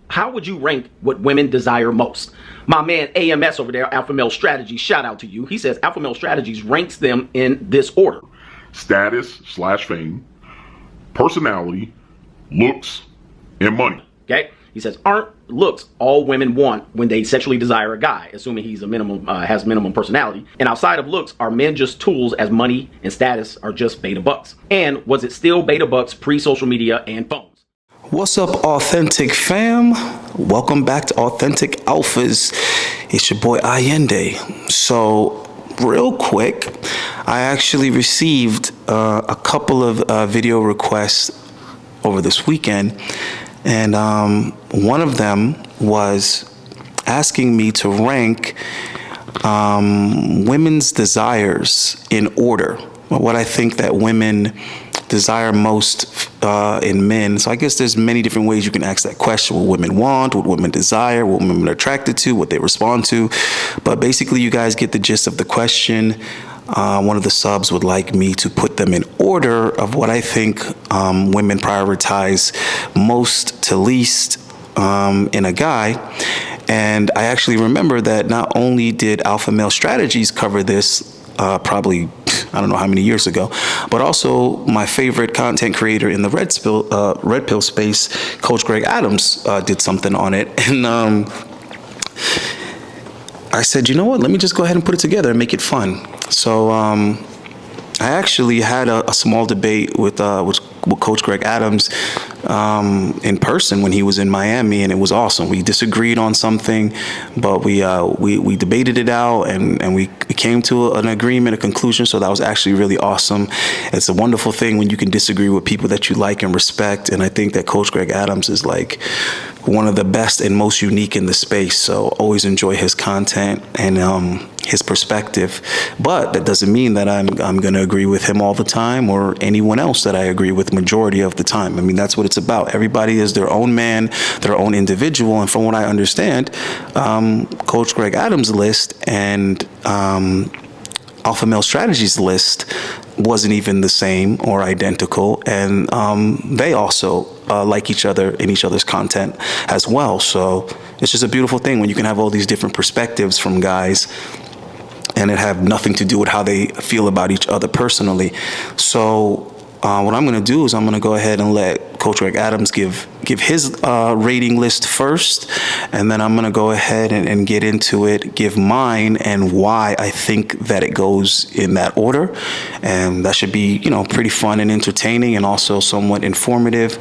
How would you rank what women desire most? My man AMS over there, Alpha Male Strategies, shout out to you. He says Alpha Male Strategies ranks them in this order: status/fame, personality, looks, and money. Okay. He says, aren't looks all women want when they sexually desire a guy, assuming he's a minimum, has minimum personality? And outside of looks, are men just tools as money and status are just beta bucks? And was it still beta bucks pre-social media and phones? What's up, Authentic fam? Welcome back to Authentic Alphas. It's your boy Ayindei. So real quick, I actually received a couple of video requests over this weekend. And one of them was asking me to rank women's desires in order. What I think that women desire most in men. So I guess there's many different ways you can ask that question: what women want, what women desire, what women are attracted to, what they respond to. But basically, you guys get the gist of the question. One of the subs would like me to put them in order of what I think women prioritize most to least in a guy. And I actually remember that not only did Alpha Male Strategies cover this probably, I don't know how many years ago, but also my favorite content creator in the red pill space, Coach Greg Adams, did something on it. And I said, you know what, let me just go ahead and put it together and make it fun. So I actually had a small debate with Coach Greg Adams in person when he was in Miami, and it was awesome. We disagreed on something, but we debated it out, and we came to an agreement, a conclusion. So that was actually really awesome. It's a wonderful thing when you can disagree with people that you like and respect, and I think that Coach Greg Adams is like one of the best and most unique in the space. So always enjoy his content and his perspective. But that doesn't mean that I'm going to agree with him all the time, or anyone else that I agree with majority of the time. I mean, that's what it's about. Everybody is their own man, their own individual. And from what I understand, Coach Greg Adams' list and Alpha Male Strategies list wasn't even the same or identical, and they also like each other in each other's content as well. So it's just a beautiful thing when you can have all these different perspectives from guys, and it have nothing to do with how they feel about each other personally. So what I'm going to do is I'm going to go ahead and let Coach Greg Adams give his rating list first, and then I'm going to go ahead and get into it, give mine and why I think that it goes in that order. And that should be, you know, pretty fun and entertaining, and also somewhat informative,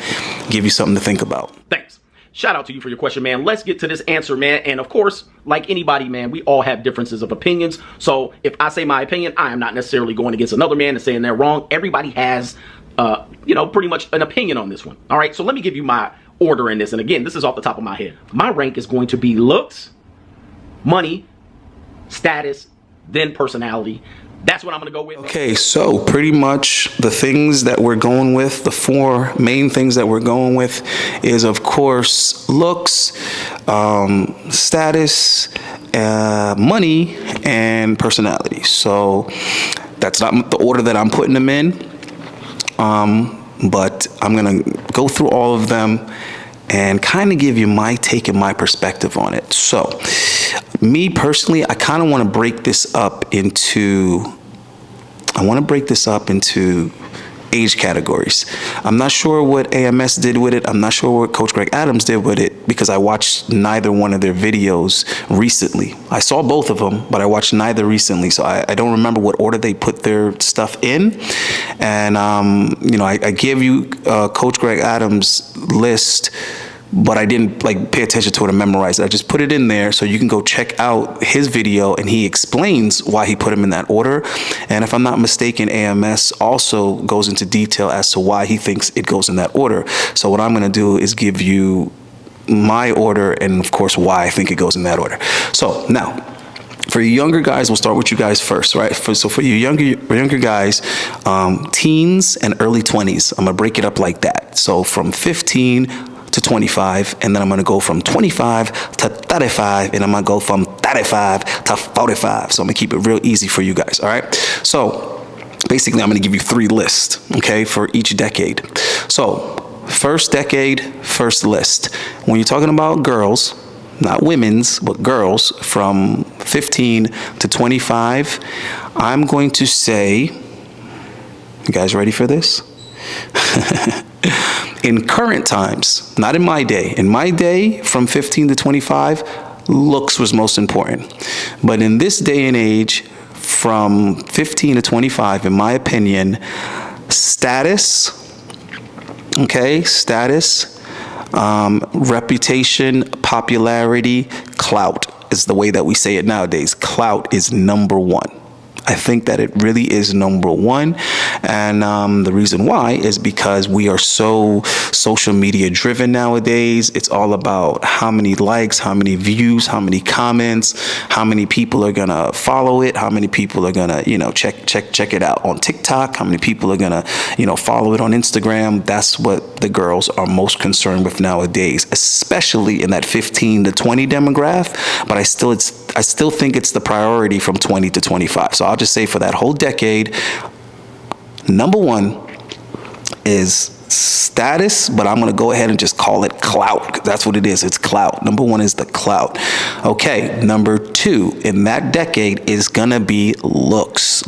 give you something to think about. Thanks. Shout out to you for your question, man. Let's get to this answer, man. And of course, like anybody, man, we all have differences of opinions. So if I say my opinion, I am not necessarily going against another man and saying they're wrong. Everybody has, pretty much an opinion on this one. All right, so let me give you my order in this. And again, this is off the top of my head. My rank is going to be looks, money, status, then personality. That's what I'm going to go with. Okay, so pretty much the things that we're going with, the four main things that we're going with is, of course, looks, status, money, and personality. So that's not the order that I'm putting them in, but I'm going to go through all of them and kind of give you my take and my perspective on it. So me personally, I kind of want to break this up into age categories. I'm not sure what AMS did with it. I'm not sure what Coach Greg Adams did with it, because I watched neither one of their videos recently. I saw both of them, but I watched neither recently, so I don't remember what order they put their stuff in. And I gave you Coach Greg Adams' list, but I didn't pay attention to it and memorize it. I just put it in there so you can go check out his video, and he explains why he put them in that order. And if I'm not mistaken, AMS also goes into detail as to why he thinks it goes in that order. So what I'm going to do is give you my order and, of course, why I think it goes in that order. So now, for you younger guys, we'll start with you guys first, right? So for you younger guys, teens and early 20s, I'm going to break it up like that. So from 15 to 25, and then I'm going to go from 25 to 35, and I'm going to go from 35 to 45. So I'm going to keep it real easy for you guys, all right? So basically, I'm going to give you 3 lists, okay, for each decade. So first decade, first list. When you're talking about girls, not women's, but girls from 15 to 25, I'm going to say, you guys ready for this? In current times, not in my day, from 15 to 25, looks was most important. But in this day and age, from 15 to 25, in my opinion, status, reputation, popularity, clout is the way that we say it nowadays. Clout is number one. I think that it really is number one. And the reason why is because we are so social media driven nowadays. It's all about how many likes, how many views, how many comments, how many people are going to follow it, how many people are going to, check it out on TikTok, how many people are going to, follow it on Instagram. That's what the girls are most concerned with nowadays, especially in that 15 to 20 demographic. But I still think it's the priority from 20 to 25. So I'll just say for that whole decade, number one is status, but I'm going to go ahead and just call it clout. That's what it is. It's clout. Number one is the clout. Okay, number two in that decade is going to be looks.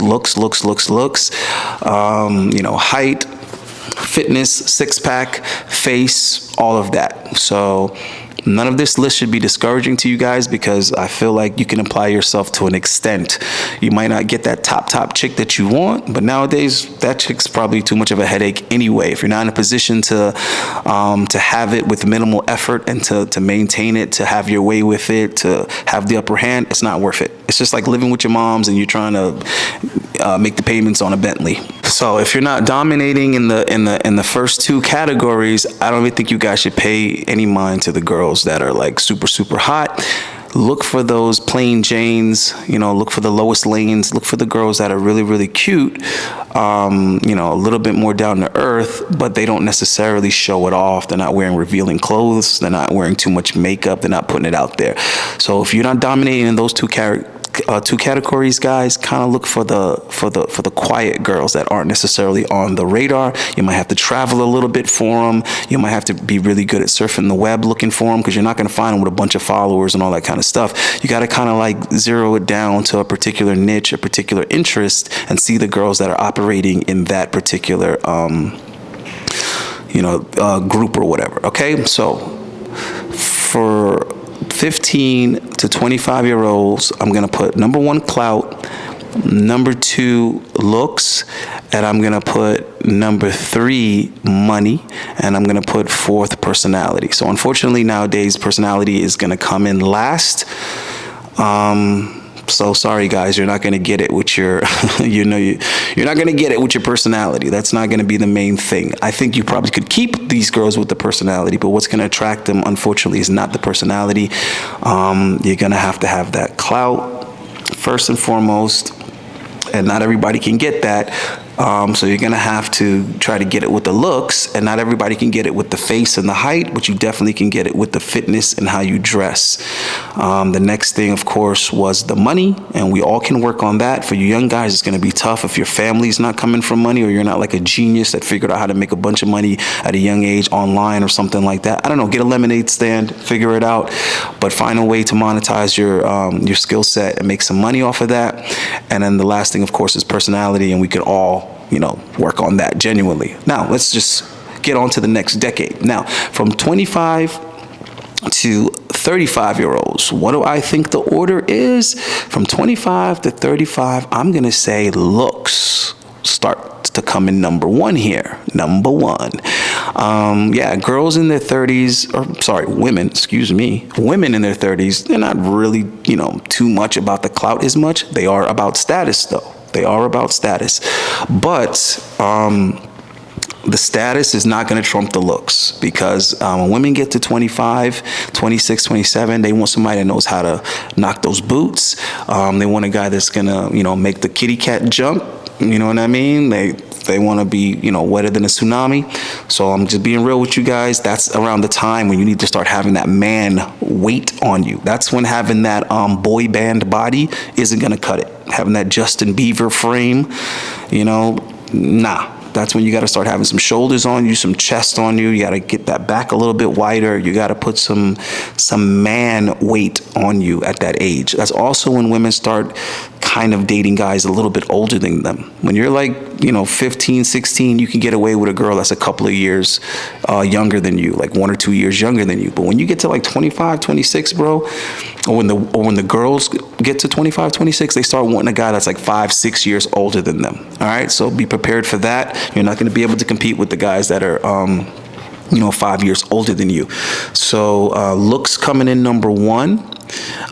Height, fitness, six-pack, face, all of that. So none of this list should be discouraging to you guys, because I feel like you can apply yourself to an extent. You might not get that top chick that you want, but nowadays that chick's probably too much of a headache anyway. If you're not in a position to have it with minimal effort and to maintain it, to have your way with it, to have the upper hand, it's not worth it. It's just like living with your moms and you're trying to make the payments on a Bentley. So if you're not dominating in the first two categories, I don't even think you guys should pay any mind to the girls that are like super hot. Look for those plain Janes, look for the lowest lanes, look for the girls that are really cute, a little bit more down to earth, but they don't necessarily show it off. They're not wearing revealing clothes. They're not wearing too much makeup. They're not putting it out there. So if you're not dominating in those two categories, guys, kind of look for the quiet girls that aren't necessarily on the radar. You might have to travel a little bit for them. You might have to be really good at surfing the web looking for them, because you're not going to find them with a bunch of followers and all that kind of stuff. You got to kind of like zero it down to a particular niche, a particular interest, and see the girls that are operating in that particular group or whatever. Okay, so for 15 to 25-year-olds, I'm going to put number one, clout, number two, looks, and I'm going to put number three, money, and I'm going to put fourth, personality. So unfortunately nowadays, personality is going to come in last. So sorry guys, you're not going to get it with your, you're not going to get it with your personality. That's not going to be the main thing. I think you probably could keep these girls with the personality, but what's going to attract them, unfortunately, is not the personality. You're going to have that clout first and foremost, and not everybody can get that. So you're going to have to try to get it with the looks, and not everybody can get it with the face and the height, but you definitely can get it with the fitness and how you dress. The next thing, of course, was the money, and we all can work on that. For you young guys, it's going to be tough if your family's not coming from money, or you're not like a genius that figured out how to make a bunch of money at a young age online or something like that. I don't know, get a lemonade stand, figure it out, but find a way to monetize your skill set and make some money off of that. And then the last thing, of course, is personality, and we could all work on that genuinely. Now, let's just get on to the next decade. Now, from 25 to 35-year-olds, what do I think the order is? From 25 to 35, I'm going to say looks start to come in number one here. Number one. Girls in their 30s, women in their 30s, they're not really, too much about the clout as much. They are about status, though. They are about status. But the status is not going to trump the looks, because when women get to 25, 26, 27, they want somebody that knows how to knock those boots. They want a guy that's going to, make the kitty cat jump. You know what I mean? They want to be, wetter than a tsunami. So I'm just being real with you guys. That's around the time when you need to start having that man weight on you. That's when having that boy band body isn't going to cut it. Having that Justin Bieber frame, nah. That's when you got to start having some shoulders on you, some chest on you. You got to get that back a little bit wider. You got to put some man weight on you at that age. That's also when women start kind of dating guys a little bit older than them. When you're like, 15, 16, you can get away with a girl that's a couple of years younger than you, like 1 or 2 years younger than you. But when you get to like 25, 26, bro, or when the girls get to 25, 26, they start wanting a guy that's like 5, 6 years older than them. All right, so be prepared for that. You're not going to be able to compete with the guys that are 5 years older than you. So looks coming in number 1.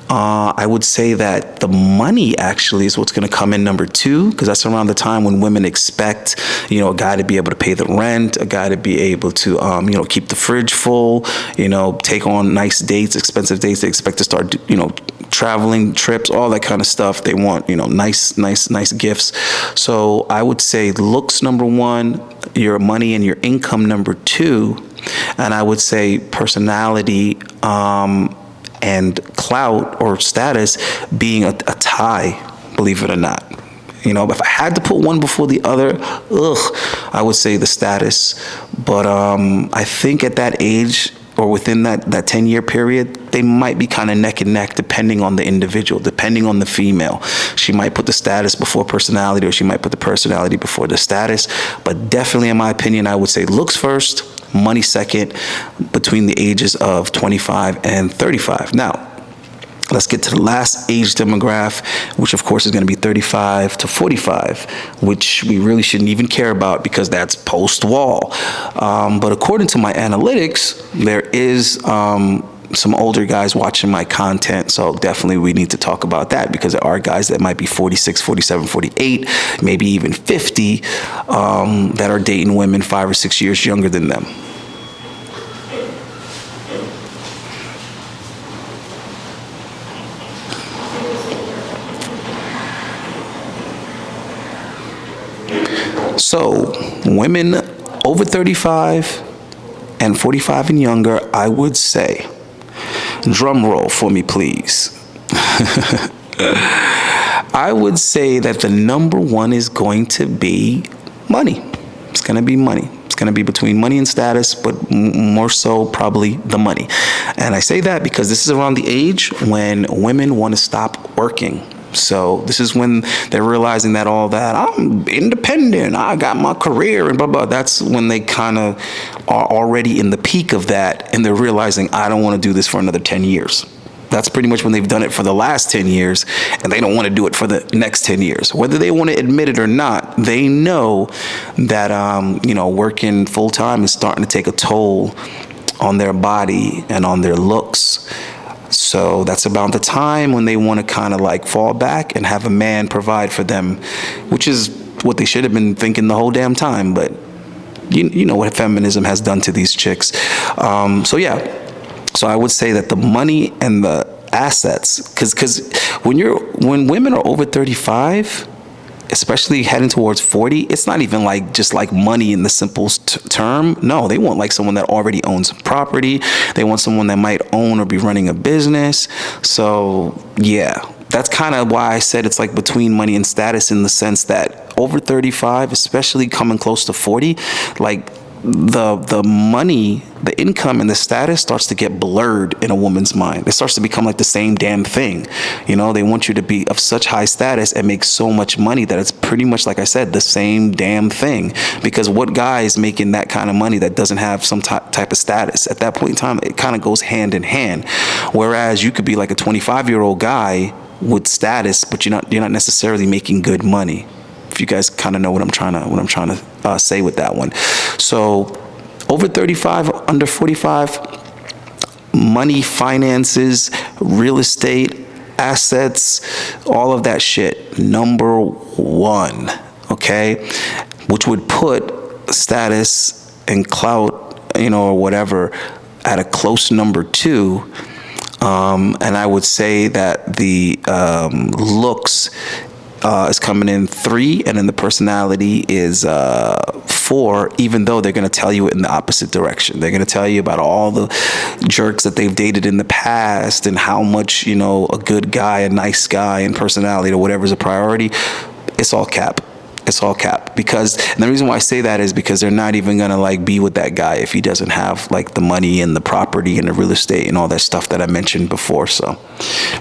I would say that the money actually is what's going to come in number 2, because that's around the time when women expect, a guy to be able to pay the rent, a guy to be able to, keep the fridge full, take on nice dates, expensive dates. They expect to start, traveling, trips, all that kind of stuff. They want, nice gifts. So I would say looks number 1, your money and your income number 2, and I would say personality, and clout or status being a tie, believe it or not. If I had to put one before the other, I would say the status. But I think at that age or within that 10-year period, they might be kind of neck and neck depending on the individual, depending on the female. She might put the status before personality, or she might put the personality before the status. But definitely, in my opinion, I would say looks first, money second, between the ages of 25 and 35. Now, let's get to the last age demographic, which of course is going to be 35 to 45, which we really shouldn't even care about because that's post-wall. But according to my analytics, there is some older guys watching my content, so definitely we need to talk about that, because there are guys that might be 46, 47, 48, maybe even 50, that are dating women 5 or 6 years younger than them. So, women over 35 and 45 and younger, I would say, drum roll for me, please. I would say that the number 1 is going to be money. It's going to be money. It's going to be between money and status, but more so probably the money. And I say that because this is around the age when women want to stop working. So this is when they're realizing that I'm independent, I got my career and blah, blah. That's when they kind of are already in the peak of that, and they're realizing, I don't want to do this for another 10 years. That's pretty much when they've done it for the last 10 years, and they don't want to do it for the next 10 years. Whether they want to admit it or not, they know that, working full time is starting to take a toll on their body and on their looks. So that's about the time when they want to kind of like fall back and have a man provide for them, which is what they should have been thinking the whole damn time. But you know what feminism has done to these chicks. So I would say that the money and the assets, because when women are over 35, especially heading towards 40, it's not even like just like money in the simple term. No, they want like someone that already owns property. They want someone that might own or be running a business. So yeah, that's kind of why I said it's like between money and status, in the sense that over 35, especially coming close to 40, like the money, the income, and the status starts to get blurred in a woman's mind. It starts to become like the same damn thing. They want you to be of such high status and make so much money that it's pretty much, like I said, the same damn thing. Because what guy is making that kind of money that doesn't have some type of status? At that point in time, it kind of goes hand in hand. Whereas you could be like a 25-year-old guy with status, but you're not necessarily making good money. If you guys kind of know what I'm trying to say with that one. So over 35, under 45, money, finances, real estate, assets, all of that shit, number 1, okay? Which would put status and clout, or whatever, at a close number 2. And I would say that the looks is coming in 3, and then the personality is 4, even though they're going to tell you it in the opposite direction. They're going to tell you about all the jerks that they've dated in the past and how much, a good guy, a nice guy, and personality or whatever is a priority. It's all cap. It's all cap. Because, and the reason why I say that is because they're not even gonna like be with that guy if he doesn't have like the money and the property and the real estate and all that stuff that I mentioned before. So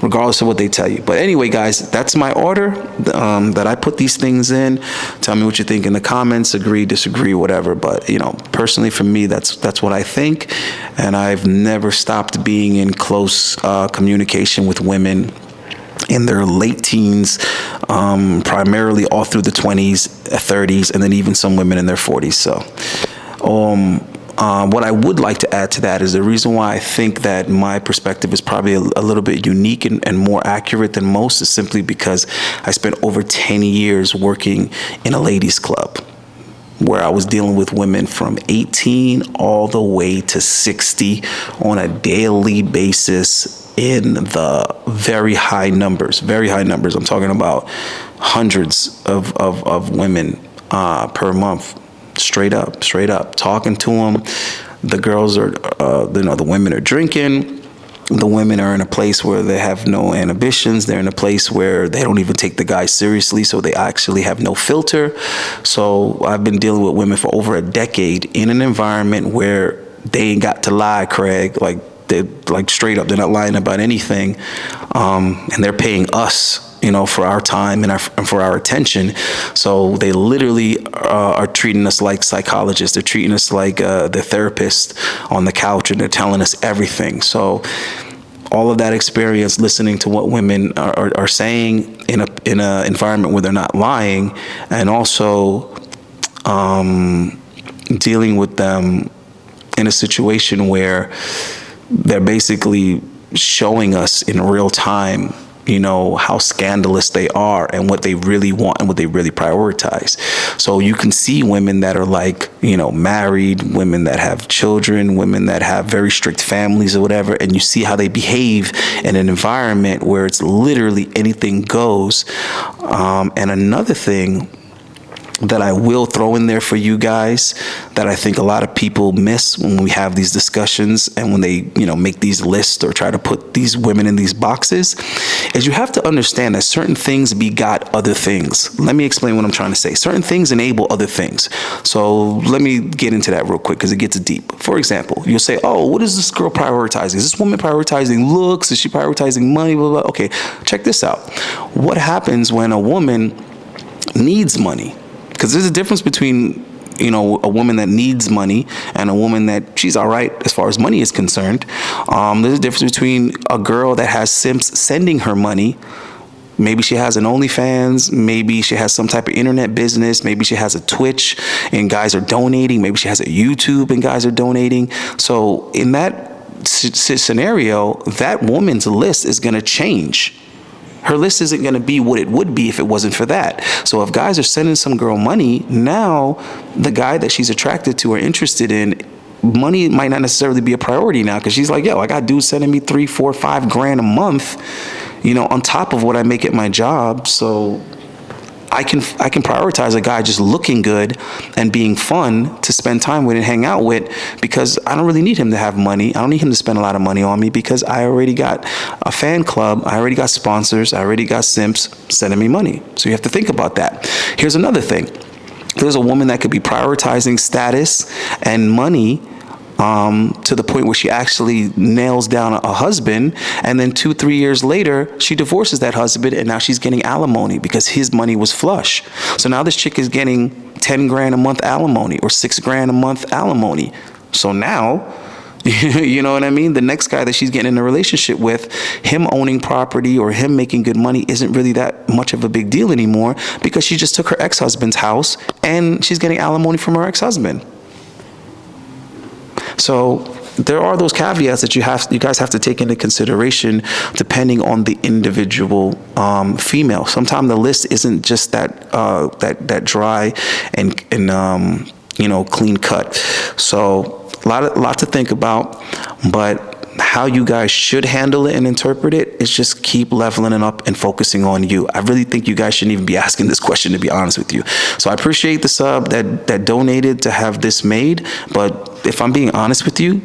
regardless of what they tell you. But anyway, guys, that's my order that I put these things in. Tell me what you think in the comments, agree, disagree, whatever. But you know, personally for me, that's what I think. And I've never stopped being in close communication with women in their late teens, primarily all through the 20s, 30s, and then even some women in their 40s. So what I would like to add to that is the reason why I think that my perspective is probably a little bit unique and more accurate than most is simply because I spent over 10 years working in a ladies' club where I was dealing with women from 18 all the way to 60 on a daily basis in the very high numbers. I'm talking about hundreds of women per month, straight up, talking to them. The girls are, the women are drinking. The women are in a place where they have no inhibitions. They're in a place where they don't even take the guys seriously, so they actually have no filter. So I've been dealing with women for over a decade in an environment where they ain't got to lie, Craig. They're like straight up, they're not lying about anything, and they're paying us, for our time and for our attention. So they literally are treating us like psychologists. They're treating us like the therapist on the couch, and they're telling us everything. So all of that experience, listening to what women are saying in a environment where they're not lying, and also dealing with them in a situation where they're basically showing us in real time, how scandalous they are and what they really want and what they really prioritize. So you can see women that are like, married, women that have children, women that have very strict families or whatever, and you see how they behave in an environment where it's literally anything goes. And another thing that I will throw in there for you guys that I think a lot of people miss when we have these discussions and when they, make these lists or try to put these women in these boxes is you have to understand that certain things begot other things. Let me explain what I'm trying to say. Certain things enable other things. So let me get into that real quick because it gets deep. For example, you'll say, oh, what is this girl prioritizing? Is this woman prioritizing looks? Is she prioritizing money? Blah, blah, blah. Okay, check this out. What happens when a woman needs money? Because there's a difference between, a woman that needs money and a woman that she's all right as far as money is concerned. There's a difference between a girl that has simps sending her money. Maybe she has an OnlyFans. Maybe she has some type of internet business. Maybe she has a Twitch and guys are donating. Maybe she has a YouTube and guys are donating. So in that scenario, that woman's list is going to change. Her list isn't going to be what it would be if it wasn't for that. So if guys are sending some girl money, now the guy that she's attracted to or interested in, money might not necessarily be a priority now because she's like, yo, I got dudes sending me $3, $4, $5 grand a month, on top of what I make at my job. So I can prioritize a guy just looking good and being fun to spend time with and hang out with because I don't really need him to have money. I don't need him to spend a lot of money on me because I already got a fan club. I already got sponsors. I already got simps sending me money. So you have to think about that. Here's another thing. There's a woman that could be prioritizing status and money to the point where she actually nails down a husband, and then 2-3 years later she divorces that husband, and now she's getting alimony because his money was flush. So now this chick is getting $10 grand a month alimony or $6 grand a month alimony. So now, you know what I mean? The next guy that she's getting in a relationship with, him owning property or him making good money isn't really that much of a big deal anymore because she just took her ex-husband's house and she's getting alimony from her ex-husband. So there are those caveats that you guys have to take into consideration depending on the individual female. Sometimes the list isn't just that dry and clean cut. So a lot to think about, but how you guys should handle it and interpret it is just keep leveling it up and focusing on you. I really think you guys shouldn't even be asking this question, to be honest with you. So I appreciate the sub that donated to have this made, but if I'm being honest with you,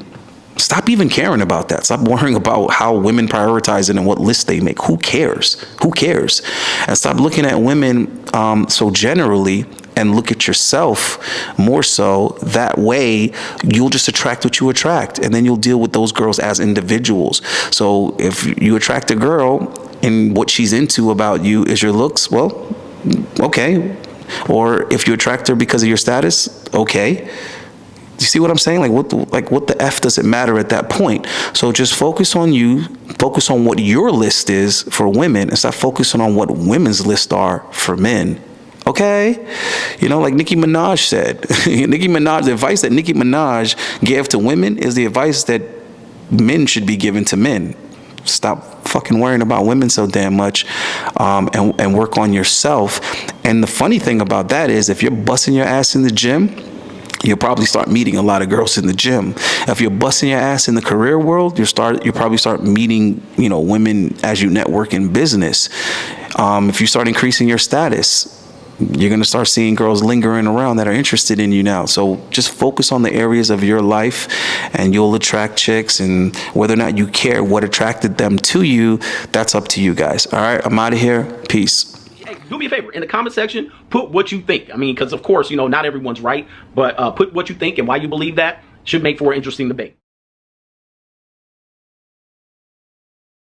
Stop even caring about that. Stop worrying about how women prioritize it and what list they make. Who cares? Who cares? And stop looking at women so generally, and look at yourself more so. That way, you'll just attract what you attract, and then you'll deal with those girls as individuals. So if you attract a girl and what she's into about you is your looks, well, okay. Or if you attract her because of your status, okay. You see what I'm saying? What the F does it matter at that point? So just focus on you, focus on what your list is for women, and stop focusing on what women's lists are for men. Okay? You know, like Nicki Minaj said, the advice that Nicki Minaj gave to women is the advice that men should be given to men. Stop fucking worrying about women so damn much, and work on yourself. And the funny thing about that is, if you're busting your ass in the gym, you'll probably start meeting a lot of girls in the gym. If you're busting your ass in the career world, you'll probably start meeting, women as you network in business. If you start increasing your status, you're going to start seeing girls lingering around that are interested in you now. So just focus on the areas of your life, and you'll attract chicks. And whether or not you care what attracted them to you, that's up to you guys. All right, I'm out of here. Peace. Hey, do me a favor, in the comment section, put what you think. I mean, because of course, not everyone's right, but put what you think and why you believe that. Should make for an interesting debate.